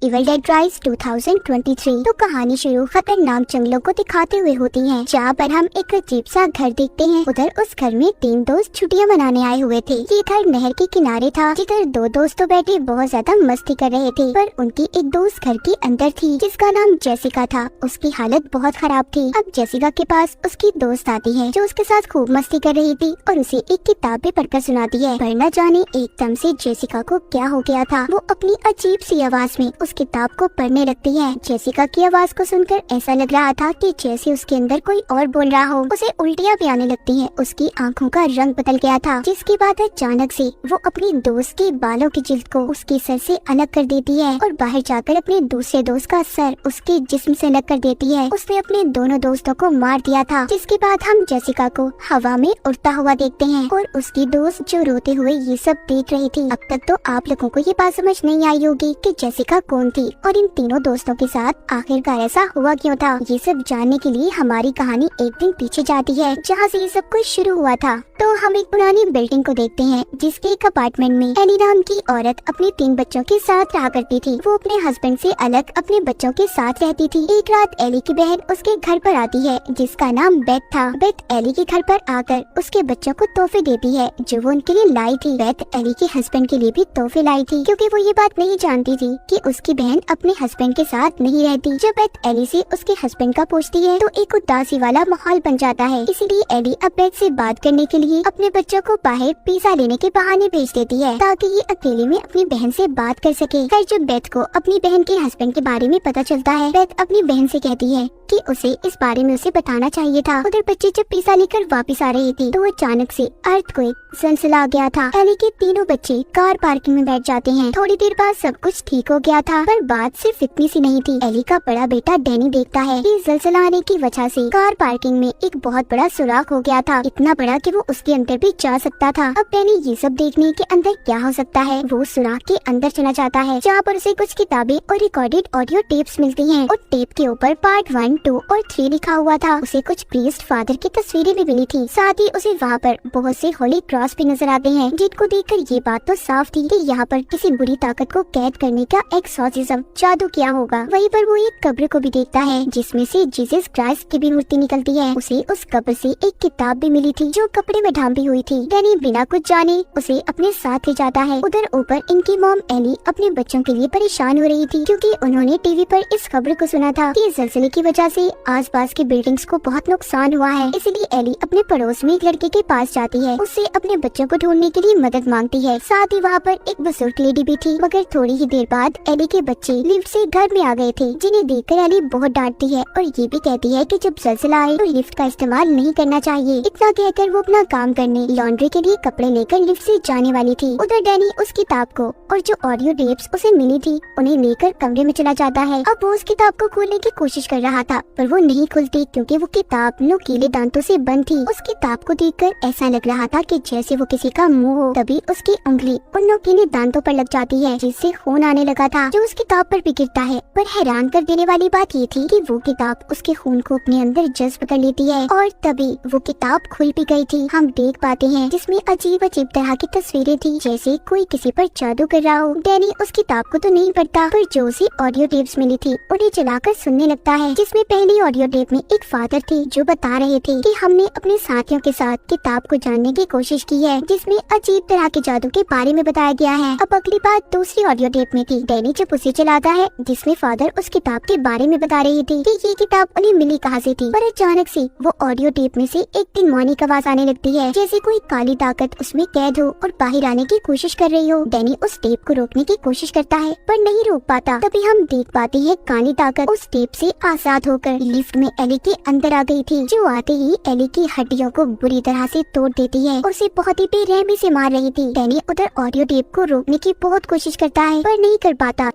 Evil dead rise 2023। तो कहानी शुरू खतरनाक जंगलों को दिखाते हुए होती है, जहाँ पर हम एक अजीब सा घर देखते हैं। उधर उस घर में 3 दोस्त छुट्टियां मनाने आए हुए थे। ये घर नहर के किनारे था, जिधर 2 दोस्त तो बैठे बहुत ज्यादा मस्ती कर रहे थे, पर उनकी एक दोस्त घर के अंदर थी जिसका नाम जेसिका था। उसकी हालत बहुत खराब थी। अब जेसिका के पास उसकी दोस्त आती है जो उसके साथ खूब मस्ती कर रही थी और उसे एक किताब भी पढ़कर सुनाती है। पर न जाने एकदम से जेसिका को क्या हो गया था, वो अपनी अजीब सी आवाज में उस किताब को पढ़ने लगती है। जेसिका की आवाज को सुनकर ऐसा लग रहा था कि जैसे उसके अंदर कोई और बोल रहा हो। उसे उल्टियाँ भी आने लगती हैं। उसकी आंखों का रंग बदल गया था, जिसके बाद अचानक से वो अपनी दोस्त के बालों की जिल्द को उसके सर से अलग कर देती है और बाहर जाकर अपने दूसरे दोस्त का सर उसके जिस्म से अलग कर देती है। उसने अपने दोनों दोस्तों को मार दिया था। जिसके बाद हम जेसिका को हवा में उड़ता हुआ देखते हैं और उसकी दोस्त जो रोते हुए ये सब देख रही थी। अब तक तो आप लोगों को ये बात समझ नहीं आई होगी कि जेसिका कौन थी और इन तीनों दोस्तों के साथ आखिरकार ऐसा हुआ क्यों था। ये सब जानने के लिए हमारी कहानी एक दिन पीछे जाती है, जहाँ से ये सब कुछ शुरू हुआ था। तो हम एक पुरानी बिल्डिंग को देखते हैं, जिसके एक अपार्टमेंट में एली नाम की औरत अपने 3 बच्चों के साथ रहा करती थी। वो अपने हस्बैंड से अलग अपने बच्चों के साथ रहती थी। एक रात एली की बहन उसके घर पर आती है, जिसका नाम बेथ था। बेथ एली के घर पर आकर उसके बच्चों को तोहफे देती है, जो वो उनके लिए लाई थी। बेथ एली के हस्बैंड के लिए भी तोहफे लाई थी, क्योंकि वो ये बात नहीं जानती थी कि उसकी बहन अपने हस्बैंड के साथ नहीं रहती। जब बेथ एली से उसके हस्बैंड का पूछती है तो एक उदासी वाला माहौल बन जाता है। इसीलिए एली अब बेथ से बात करने के लिए अपने बच्चों को बाहर पिज्जा लेने के बहाने भेज देती है, ताकि ये अकेले में अपनी बहन से बात कर सके। फिर जब बेथ को अपनी बहन के हस्बैंड के बारे में पता चलता है, बेथ अपनी बहन से कहती है कि उसे इस बारे में उसे बताना चाहिए था। उधर बच्चे जब पिज्जा लेकर वापस आ रहे थे तो अचानक से अर्थक्वेक ज़लज़ला आ गया था। एली के तीनों बच्चे कार पार्किंग में बैठ जाते हैं। थोड़ी देर बाद सब कुछ ठीक हो गया था, पर बात सिर्फ इतनी सी नहीं थी। एली का बड़ा बेटा डैनी देखता है कि ज़लज़ला आने की वजह से कार पार्किंग में एक बहुत बड़ा सुराख हो गया था, इतना बड़ा कि वो उसके अंदर भी जा सकता था। अब डैनी ये सब देखने के अंदर क्या हो सकता है, वो सुराख के अंदर चला जाता है, जहाँ पर उसे कुछ किताबें और रिकॉर्डेड ऑडियो टेप्स मिलती हैं और टेप के ऊपर पार्ट 1, 2 और 3 लिखा हुआ था। उसे कुछ प्रीस्ट फादर की तस्वीरें भी मिली थी। साथ ही उसे वहाँ पर बहुत से होली क्रॉस भी नजर आते हैं, जिनको देखकर ये बात तो साफ थी कि यहाँ पर किसी बुरी ताकत को कैद करने का एक्सॉर्सिज्म जादू किया होगा। वहीं पर वो एक कब्र को भी देखता है, जिसमें से जीसस क्राइस्ट की भी मूर्ति निकलती है। उसे उस कब्र से एक किताब भी मिली थी, जो कपड़े में ढांपी हुई थी। डैनी बिना कुछ जाने उसे अपने साथ ले जाता है। उधर ऊपर इनकी मॉम एली अपने बच्चों के लिए परेशान हो रही थी, क्योंकि उन्होंने टीवी पर इस खबर को सुना था कि ज़लज़ले की वजह से आसपास की बिल्डिंग्स को बहुत नुकसान हुआ है। इसीलिए एली अपने पड़ोस में एक लड़के के पास जाती है, उससे अपने बच्चों को ढूंढने के लिए मदद मांगती है। साथ ही वहाँ पर एक बुजुर्ग लेडी भी थी। मगर थोड़ी ही देर बाद एली के बच्चे लिफ्ट से घर में आ गए थे, जिन्हें देखकर एली बहुत डांटती है और ये भी कहती है कि जब ज़लज़ला आए तो लिफ्ट का इस्तेमाल नहीं करना चाहिए। इतना कहकर वो अपना काम करने लॉन्ड्री के लिए कपड़े लेकर लिफ्ट से जाने वाली थी। उधर डैनी उस किताब को और जो ऑडियो टेप्स उसे मिली थी उन्हें लेकर कमरे में चला जाता है। अब वो उस किताब को खोलने की कोशिश कर रहा था, पर वो नहीं खुलती, क्योंकि वो किताब नुकीले दांतों से बंद थी। उस किताब को देखकर ऐसा लग रहा था कि जैसे वो किसी का मुंह हो। तभी उसकी उंगली उन नुकीले दांतों पर लग जाती है, जिससे खून आने लगा था, जो उस किताब पर भी गिरता है। पर हैरान कर देने वाली बात ये थी कि वो किताब उसके खून को अपने अंदर जज्ब कर लेती है और तभी वो किताब खुल भी गई थी। हम देख पाते हैं जिसमें अजीब अजीब तरह की तस्वीरें थी, जैसे कोई किसी पर जादू कर रहा हो। डैनी उस किताब को तो नहीं पढ़ता, पर जो उसे ऑडियो टेप्स मिली थी उन्हें चलाकर सुनने लगता है, जिसमें पहली ऑडियो टेप में एक फादर थे जो बता रहे थे कि हमने अपने साथियों के साथ किताब को जानने की कोशिश की है, जिसमें अजीब तरह के जादू के बारे में बताया गया है। अब अगली बात दूसरी ऑडियो टेप में थी। डैनी जब उसे चलाता है, जिसमें फादर उस किताब के बारे में बता रहे थे कि ये किताब उन्हें मिली कहाँ से थी। पर अचानक से वो ऑडियो टेप में से एक डिमोनिक आवाज आने लगती है, जैसे कोई काली ताकत उसमें कैद हो और बाहर आने की कोशिश कर रही हो। डैनी उस टेप को रोकने की कोशिश करता है, पर नहीं रोक पाता। तभी हम देख पाते हैं काली ताकत उस टेप से आजाद होकर लिफ्ट में एली के अंदर आ गई थी, जो आते ही एली की हड्डियों को बुरी तरह से तोड़ देती है और उसे बहुत ही बेरहमी से मार रही थी। डैनी उधर ऑडियो टेप को रोकने की बहुत कोशिश करता है, पर नहीं कर पाता।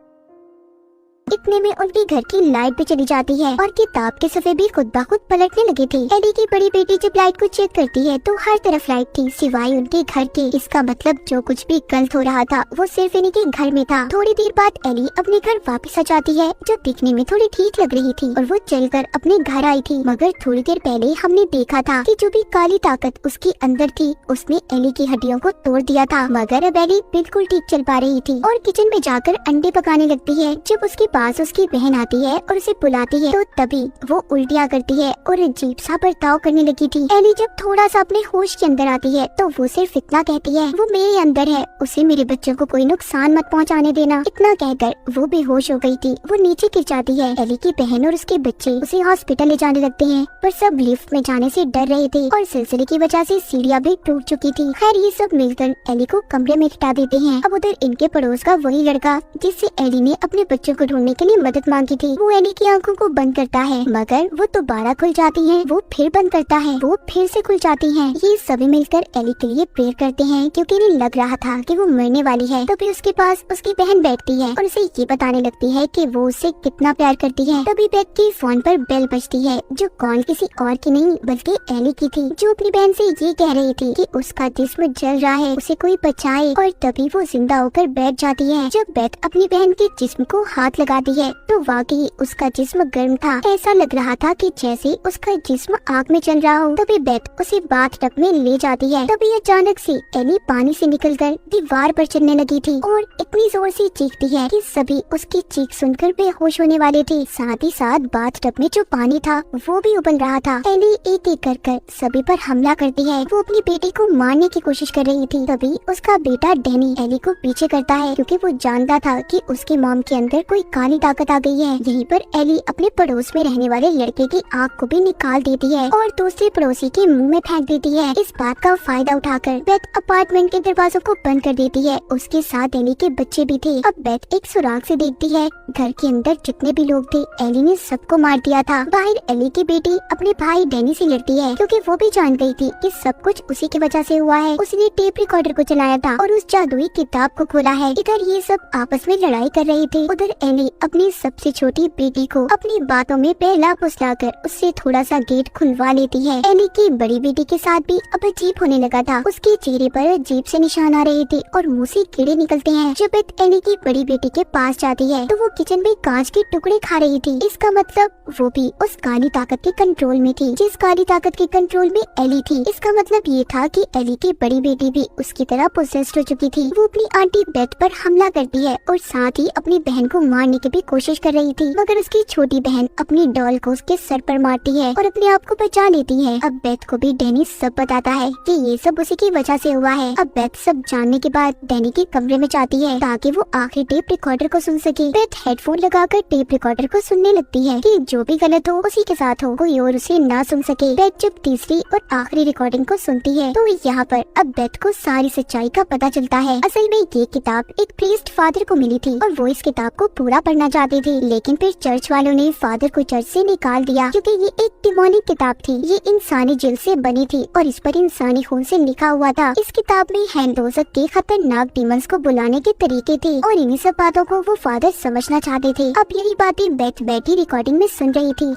इतने में उनके घर की लाइट भी चली जाती है और किताब के सफ़े भी खुद ब खुद पलटने लगे थे। एली की बड़ी बेटी जब लाइट को चेक करती है तो हर तरफ लाइट थी सिवाय उनके घर के। इसका मतलब जो कुछ भी गलत हो रहा था वो सिर्फ इन्हीं के घर में था। थोड़ी देर बाद एली अपने घर वापस आ जाती है जो दिखने में थोड़ी ठीक लग रही थी और वो चलकर अपने घर आई थी। मगर थोड़ी देर पहले हमने देखा था कि जो भी काली ताकत उसके अंदर थी उसने एली की हड्डियों को तोड़ दिया था। मगर अब एली बिल्कुल ठीक चल पा रही थी और किचन में जाकर अंडे पकाने लगती है। जब उसके पास उसकी बहन आती है और उसे बुलाती है तो तभी वो उल्टियाँ करती है और अजीब सा बर्ताव करने लगी थी। एली जब थोड़ा सा अपने होश के अंदर आती है तो वो सिर्फ इतना कहती है, वो मेरे अंदर है, उसे मेरे बच्चों को कोई नुकसान मत पहुंचाने देना। इतना कहकर वो बेहोश हो गई थी। वो नीचे गिर जाती है। एली की बहन और उसके बच्चे उसे हॉस्पिटल ले जाने लगते हैं पर सब लिफ्ट में जाने से डर रहे थे और सिलसिले की वजह से सीढ़ियाँ भी टूट चुकी थी। खैर ये सब मिलकर एली को कमरे में लिटा देते हैं। अब उधर इनके पड़ोस का वही लड़का जिससे एली ने अपने बच्चों को ढूंढने के लिए मदद मांगी थी, वो एली की आंखों को बंद करता है मगर वो दोबारा खुल जाती हैं। वो फिर बंद करता है, वो फिर से खुल जाती हैं। ये सभी मिलकर एली के लिए प्रेयर करते हैं क्योंकि इन्हें लग रहा था कि वो मरने वाली है। तभी उसके पास उसकी बहन बैठती है और उसे ये बताने लगती है कि वो उसे कितना प्यार करती है। तभी बेथ की फोन पर बेल बजती है जो कॉल किसी और की नहीं बल्कि एली की थी, जो अपनी बहन से ये कह रही थी कि उसका जिस्म जल रहा है, उसे कोई बचाए। और तभी वो जिंदा होकर बैठ जाती है। जब बेथ अपनी बहन के जिस्म को हाथ लगाती है तो वाकई उसका जिस्म गर्म था। ऐसा लग रहा था कि जैसे उसका जिस्म आग में चल रहा हो। तभी बेथ उसे बाथटब में ले जाती है। तभी अचानक से एली पानी से निकलकर दीवार पर चलने लगी थी और इतनी जोर से चीखती है कि सभी उसकी चीख सुनकर बेहोश होने वाले थे। साथ ही साथ बाथटब में जो पानी था वो भी उबल रहा था। एली एक एक कर सभी पर हमला करती है। वो अपनी बेटी को मारने की कोशिश कर रही थी। तभी उसका बेटा डैनी एली को पीछे करता है क्योंकि वो जानता था कि उसकी मॉम के अंदर कोई काली ताकत आ गई है। यहीं पर एली अपने पड़ोस में रहने वाले लड़के की आँख को भी निकाल देती है और दूसरे पड़ोसी के मुंह में फेंक देती है। इस बात का फायदा उठाकर बेथ अपार्टमेंट के दरवाजों को बंद कर देती है। उसके साथ एली के बच्चे भी थे। अब बेथ एक सुराग से देखती है घर के अंदर जितने भी लोग थे एली ने सबको मार दिया था। बाहर एली की बेटी अपने भाई डैनी से लड़ती है क्योंकि वो भी जान गई थी कि सब कुछ उसी की वजह से हुआ है। उसने टेप रिकॉर्डर को चलाया था और उस जादुई किताब को खोला है। इधर ये सब आपस में लड़ाई कर रहे थे। उधर एली अपनी सबसे छोटी बेटी को अपनी बातों में पहला फुसलाकर उससे थोड़ा सा गेट खुलवा लेती है। एली की बड़ी बेटी के साथ भी अब अजीब होने लगा था। उसके चेहरे पर अजीब से निशान आ रहे थे और मुंह से कीड़े निकलते हैं। जब बेथ एली की बड़ी बेटी के पास जाती है तो वो किचन में कांच के टुकड़े खा रही थी। इसका मतलब वो भी उस काली ताकत के कंट्रोल में थी जिस काली ताकत के कंट्रोल में एली थी। इसका मतलब ये था कि एली की बड़ी बेटी भी उसकी तरह पोसेस्ड हो चुकी थी। वो अपनी आंटी बेथ पर हमला करती है और साथ ही अपनी बहन को मारने की भी कोशिश कर रही थी मगर उसकी छोटी बहन अपनी डॉल को उसके सर पर मारती है और अपने आप को बचा लेती है। अब बेथ को भी डैनी सब बताता है कि ये सब उसी की वजह से हुआ है। अब बेथ सब जानने के बाद डैनी के कमरे में जाती है ताकि वो आखिरी टेप रिकॉर्डर को सुन सके। बेथ हेडफोन लगाकर टेप रिकॉर्डर को सुनने लगती है कि जो भी गलत हो उसी के साथ हो, कोई और उसे ना सुन सके। बेथ जब तीसरी और आखिरी रिकॉर्डिंग को सुनती है तो यहाँ पर अब बेथ को सारी सच्चाई का पता चलता है। असल में ये किताब एक प्रीस्ट फादर को मिली थी और वो इस किताब को पूरा पढ़ना चाहते थे लेकिन फिर चर्च वालों ने फादर को चर्च से निकाल दिया क्योंकि ये एक डिमोनिक किताब थी। ये इंसानी जेल से बनी थी और इस पर इंसानी खून से लिखा हुआ था। इस किताब में हैंडोजक के खतरनाक डीमंस को बुलाने के तरीके थे और इन्हीं सब बातों को वो फादर समझना चाहते थे। अब यही बातें बेथ बैठी रिकॉर्डिंग में सुन रही थी।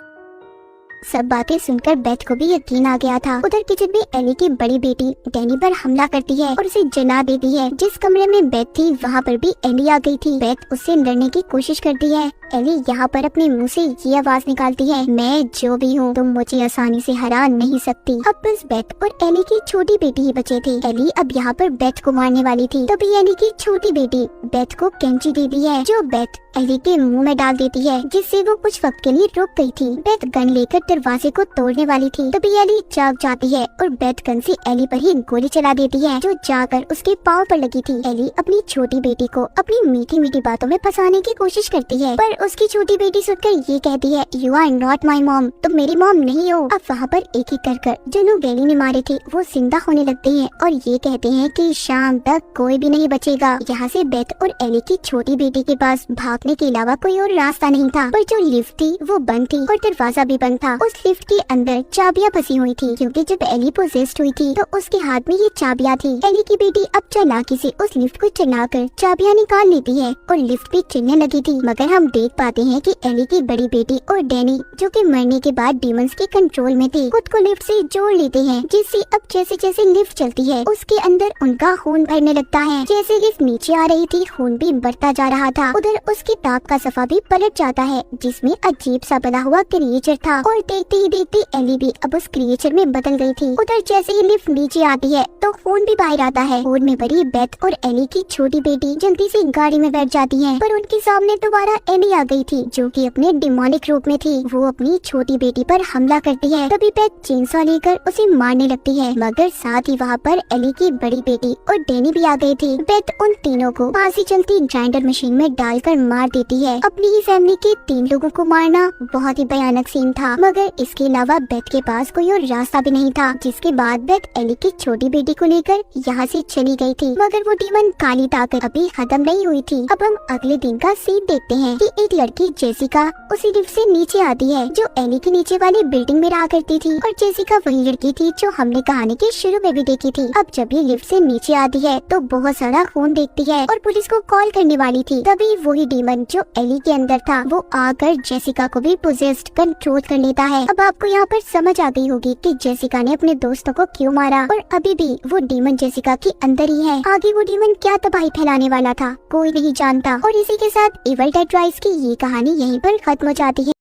सब बातें सुनकर बेथ को भी यकीन आ गया था। उधर किचन में एली की बड़ी बेटी डैनी पर हमला करती है और उसे जला देती है। जिस कमरे में बेथ थी वहाँ पर भी एली आ गई थी। बेथ उससे लड़ने की कोशिश करती है। एली यहाँ पर अपने मुंह से ये आवाज निकालती है, मैं जो भी हूँ तुम मुझे आसानी से हरा नहीं सकती। अब बस बेथ और एली की छोटी बेटी ही बचे थे। एली अब यहाँ पर बेथ को मारने वाली थी। तभी एली की छोटी बेटी बेथ को कैंची देती है जो बेथ एली के मुंह में डाल देती है जिससे वो कुछ वक्त के लिए रुक गई थी। बेथ गन लेकर दरवाजे को तोड़ने वाली थी। तभी एली जाग जाती है और बेथ गन से एली पर ही गोली चला देती है जो जाकर उसके पाँव पर लगी थी। एली अपनी छोटी बेटी को अपनी मीठी मीठी बातों में फंसाने की कोशिश करती है पर उसकी छोटी बेटी सुनकर ये कहती है, you are not my mom, तुम मेरी मॉम नहीं हो। अब वहाँ पर एक एक कर जो लोग एली ने मारे थे वो जिंदा होने लगते हैं और ये कहते हैं कि शाम तक कोई भी नहीं बचेगा। यहाँ से बेथ और एली की छोटी बेटी के पास भागने के अलावा कोई और रास्ता नहीं था पर जो लिफ्ट थी वो बंद थी और दरवाजा भी बंद था। उस लिफ्ट के अंदर चाबियां फंसी हुई थी क्योंकि जब एली पोजेस्ड हुई थी तो उसके हाथ में ये चाबियां थी। एली की बेटी अब चालाकी से उस लिफ्ट को चलाकर चाबियां निकाल लेती है और लिफ्ट भी चलने लगी थी मगर हम देख देख पाते हैं कि एली की बड़ी बेटी और डैनी, जो कि मरने के बाद डीमंस के कंट्रोल में थे, खुद को लिफ्ट से जोड़ लेते हैं, जिससे अब जैसे जैसे लिफ्ट चलती है उसके अंदर उनका खून भरने लगता है। जैसे लिफ्ट नीचे आ रही थी, खून भी बढ़ता जा रहा था। उधर उसकी ताक का सफा भी पलट जाता है, जिसमें अजीब सा बना हुआ क्रिएचर था, और देखते ही देखते एली भी अब उस क्रिएचर में बदल गई थी। उधर जैसे ही लिफ्ट नीचे आती है तो खून भी बाहर आता है। खून में भरी बेथ और एली की छोटी बेटी जल्दी से गाड़ी में बैठ जाती हैं, पर उनके सामने दोबारा एली आ गई थी, जो कि अपने डिमोनिक रूप में थी। वो अपनी छोटी बेटी पर हमला करती है। तभी बेथ चेनसॉ लेकर उसे मारने लगती है, मगर साथ ही वहाँ पर एली की बड़ी बेटी और डैनी भी आ गई थी। बेथ उन तीनों को फांसी चलती ग्राइंडर मशीन में डालकर मार देती है। अपनी ही फैमिली के 3 लोगों को मारना बहुत ही भयानक सीन था, मगर इसके अलावा बेथ के पास कोई और रास्ता भी नहीं था। जिसके बाद बेथ एली की छोटी बेटी को लेकर यहाँ से चली गई थी, मगर वो डीमन काली ताकत अभी खत्म नहीं हुई थी। अब हम अगले दिन का सीन देखते हैं कि एक लड़की जेसिका उसी लिफ्ट से नीचे आती है, जो एली के नीचे वाली बिल्डिंग में रहा करती थी, और जेसिका वही लड़की थी जो हमने कहानी के शुरू में भी देखी थी। अब जब ये लिफ्ट से नीचे आती है तो बहुत सारा खून देखती है और पुलिस को कॉल करने वाली थी। तभी वही डीमन जो एली के अंदर था वो आकर जेसिका को भी पोजेस्ड कंट्रोल कर लेता है। अब आपको यहाँ पर समझ आ गई होगी कि जेसिका ने अपने दोस्तों को क्यों मारा, और अभी भी वो डीमन जेसिका के अंदर ही है। आगे वो डीमन क्या तबाही फैलाने वाला था कोई नहीं जानता। और इसी के साथ इविल डेड राइज की ये कहानी यहीं पर खत्म हो जाती है।